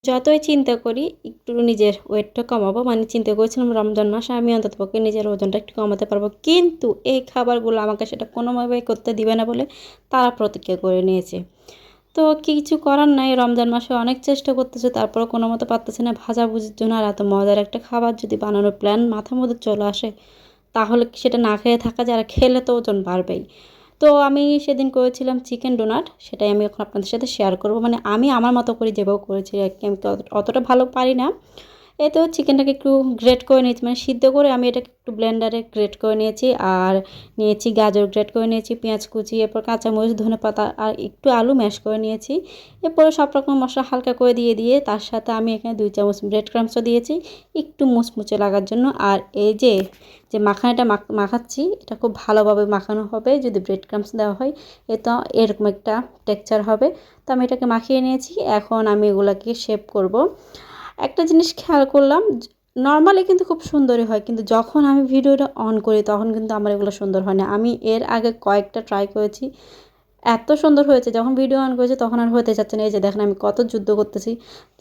যতই চিন্তা করি একটু নিজের ওয়েটটা কমাবো, মানে চিন্তা করেছিলাম রমজান মাসে আমি অন্ততপক্ষে নিজের ওজনটা একটু কমাতে পারবো, কিন্তু এই খাবারগুলো আমাকে সেটা কোনোভাবেই করতে দিবে না বলে তারা প্রতিজ্ঞা করে নিয়েছে। তো কিছু করার নাই, রমজান মাসে অনেক চেষ্টা করতেছে, তারপরেও কোনো মতো পারতেছে না ভাজাভুজির জন্য। আর এত মজার একটা খাবার যদি বানানোর প্ল্যান মাথার মধ্যে চলে আসে, তাহলে কি সেটা না খেয়ে থাকা যায়? আর খেলে তো ওজন বাড়বেই। তো আমি সেদিন করেছিলাম চিকেন ডোনাট, সেটাই আমি এখন আপনাদের সাথে শেয়ার করব। মানে আমি আমার মতো করে যেভাবে করেছি আর কি, আমি তো অতটা ভালো পারি না। এই তো চিকেনটাকে একটু গ্রেট করে নিয়েছি, মানে সিদ্ধ করে আমি এটাকে একটু ব্লেন্ডারে গ্রেট করে নিয়েছি। আর নিয়েছি গাজর গ্রেট করে নিয়েছি, পেঁয়াজ কুচি, এরপর কাঁচামরিচ, ধনেপাতা আর একটু আলু ম্যাশ করে নিয়েছি। এরপরে সব রকম মশলা হালকা করে দিয়ে তার সাথে আমি এখানে 2 চামচ ব্রেড ক্রাম্বসও দিয়েছি একটু মুচমুচে লাগার জন্য। আর এই যে যে মাখানাটা মাখাচ্ছি, এটা খুব ভালোভাবে মাখানো হবে যদি ব্রেড ক্রাম্বস দেওয়া হয়, তো এরকম একটা টেক্সচার হবে। তো আমি এটাকে মাখিয়ে নিয়েছি, এখন আমি এগুলাকে শেপ করব। একটা জিনিস খেয়াল করলাম, নর্মালি কিন্তু খুব সুন্দরই হয়, কিন্তু যখন আমি ভিডিওটা অন করি তখন কিন্তু আমার এগুলো সুন্দর হয় না। আমি এর আগে কয়েকটা ট্রাই করেছি, এত সুন্দর হয়েছে, যখন ভিডিও অন করেছি তখন আর হতে চাচ্ছে না। এই যে দেখেন আমি কত যুদ্ধ করতেছি,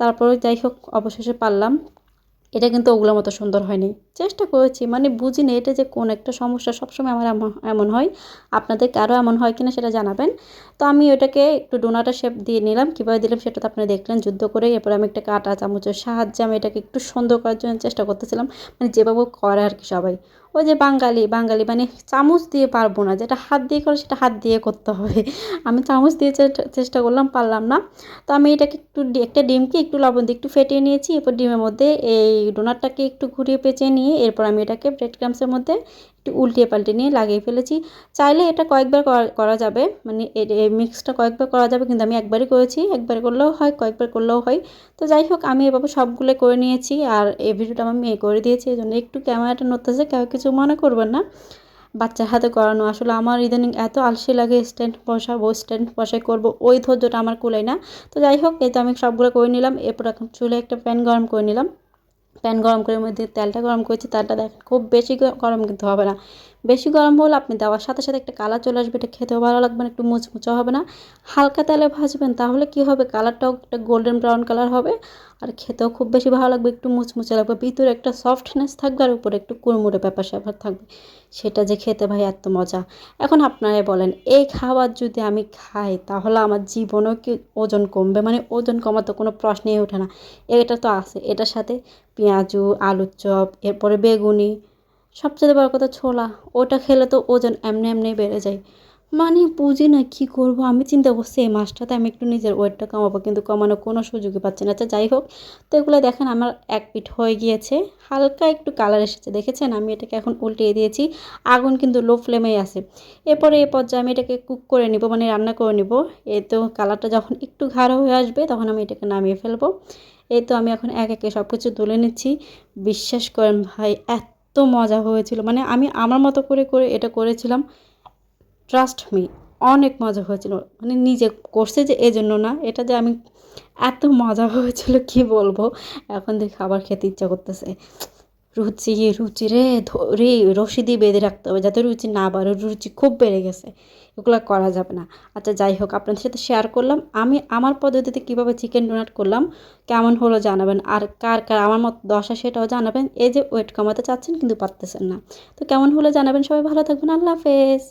তারপরে যাই হোক অবশেষে পারলাম। এটা কিন্তু ওগুলোর মতো সুন্দর হয়নি। চেষ্টা করেছি, মানে বুঝি না এটা যে কোন একটা সমস্যা, সবসময় আমার এমন হয়। আপনাদের কারো এমন হয় কিনা সেটা জানাবেন। তো আমি ওটাকে একটু ডোনাটের শেপ দিয়ে নিলাম, কীভাবে দিলাম সেটা তো আপনারা দেখলেন যুদ্ধ করে। এরপর আমি একটা কাঁটা চামচের সাহায্যে আমি এটাকে একটু সুন্দর করার জন্য চেষ্টা করতেছিলাম, মানে যেভাবে করে আর কি সবাই। ওই যে বাঙালি বাঙালি মানে চামচ দিয়ে পারবো না, যেটা হাত দিয়ে করে সেটা হাত দিয়ে করতে হবে। আমি চামচ দিয়ে চেষ্টা করলাম, পারলাম না। তো আমি এটাকে একটু একটা ডিমকে একটু লবণ দিয়ে একটু ফেটিয়ে নিয়েছি। এরপর ডিমের মধ্যে এই ডোনাটটাকে একটু ঘুরিয়ে পেঁচিয়ে নিয়ে এরপর আমি এটাকে ব্রেড ক্রাম্বসের মধ্যে একটু উল্টিয়ে পাল্টে নিয়ে লাগিয়ে ফেলেছি। চাইলে এটা কয়েকবার করা যাবে, মানে এই মিক্সটা কয়েকবার করা যাবে, কিন্তু আমি একবারই করেছি। একবার করলেও হয়, কয়েকবার করলেও হয়। তো যাই হোক আমি এভাবে সবগুলো করে নিয়েছি, আর এই ভিডিওটা আমার মেয়ে করে দিয়েছে, এই জন্য একটু ক্যামেরাটা নড়তেছে, কেউ কিছু মনে করবেন না। বাচ্চার হাতে করানো, আসলে আমার ইদানিং এত আলসে লাগে, স্ট্যান্ড বসাবো স্ট্যান্ড বসাই করবো, ওই ধৈর্যটা আমার কুলায় না। তো যাই হোক এই তো আমি সবগুলো করে নিলাম। এরপর এখন চুলে একটা প্যান গরম করে নিলাম। প্যান গরম করে মধ্যে তেলটা গরম করেছি, তেলটা দেখেন খুব বেশি গরম কিন্তু হবে না। বেশি গরম হলে আপনি দেওয়ার সাথে সাথে একটা কালার চলে আসবে, এটা খেতেও ভালো লাগবে না, একটু মুচমুচে হবে না। হালকা তেলে ভাজবেন, তাহলে কি হবে, কালারটাও একটা গোল্ডেন ব্রাউন কালার হবে, আর খেতেও খুব বেশি ভালো লাগবে, একটু মুচমুচে লাগবে, ভিতরে একটা সফটনেস থাকবে আর উপরে একটু কুড়মুড়ে ব্যাপার স্যাপার থাকবে। সেটা যে খেতে ভাই এত মজা। এখন আপনারাই বলেন, এই খাবার যদি আমি খাই তাহলে আমার জীবনেও কি ওজন কমবে? মানে ওজন কমা তো কোনো প্রশ্নই ওঠে না। এটা তো আছে, এটার সাথে পেঁয়াজু, আলুর চপ, এরপরে বেগুনি, সবচেয়ে বড় কথা ছোলা, ওটা খেলে তো ওজন এমনি এমনি বেড়ে যায়। মানে বুঝি না কী করবো। আমি চিন্তা করছি এই মাসটাতে আমি একটু নিজের ওয়েটটা কমাবো, কিন্তু কমানোর কোনো সুযোগই পাচ্ছি না। আচ্ছা যাই হোক, তো এগুলো দেখেন আমার এক পিঠ হয়ে গিয়েছে, হালকা একটু কালার এসেছে, দেখেছেন? আমি এটাকে এখন উল্টিয়ে দিয়েছি, আগুন কিন্তু লো ফ্লেমেই আছে। এরপরে এই পর্যায়ে আমি এটাকে কুক করে নিব, মানে রান্না করে নিব। এই তো কালারটা যখন একটু গাঢ় হয়ে আসবে তখন আমি এটাকে নামিয়ে ফেলবো। এই তো আমি এখন এক একে সব কিছু তুলে নিচ্ছি। বিশ্বাস করেন ভাই, এত মজা হয়েছিল, মানে আমি আমার মতো করে করে এটা করেছিলাম। ট্রাস্ট মি, অনেক মজা হয়েছিল। মানে নিজে করছে যে এজন্য না, এটা যে আমি এত মজা হয়েছিল কি বলবো। এখন দেখি খাবার খেতে ইচ্ছা করতেছে। রুচি রুচি রে ধরে রশি দিয়ে বেঁধে রাখতে হবে যাতে রুচি না বাড়ে, রুচি খুব বেড়ে গেছে, এগুলো করা যাবে না। আচ্ছা যাই হোক, আপনাদের সাথে শেয়ার করলাম আমি আমার পদ্ধতিতে কীভাবে চিকেন ডোনাট করলাম, কেমন হলো জানাবেন। আর কার কার আমার মতো দশা সেটাও জানাবেন। এই যে ওয়েট কমাতে চাচ্ছেন কিন্তু পারতেছেন না, তো কেমন হলো জানাবেন। সবাই ভালো থাকবেন, আল্লাহ হাফেজ।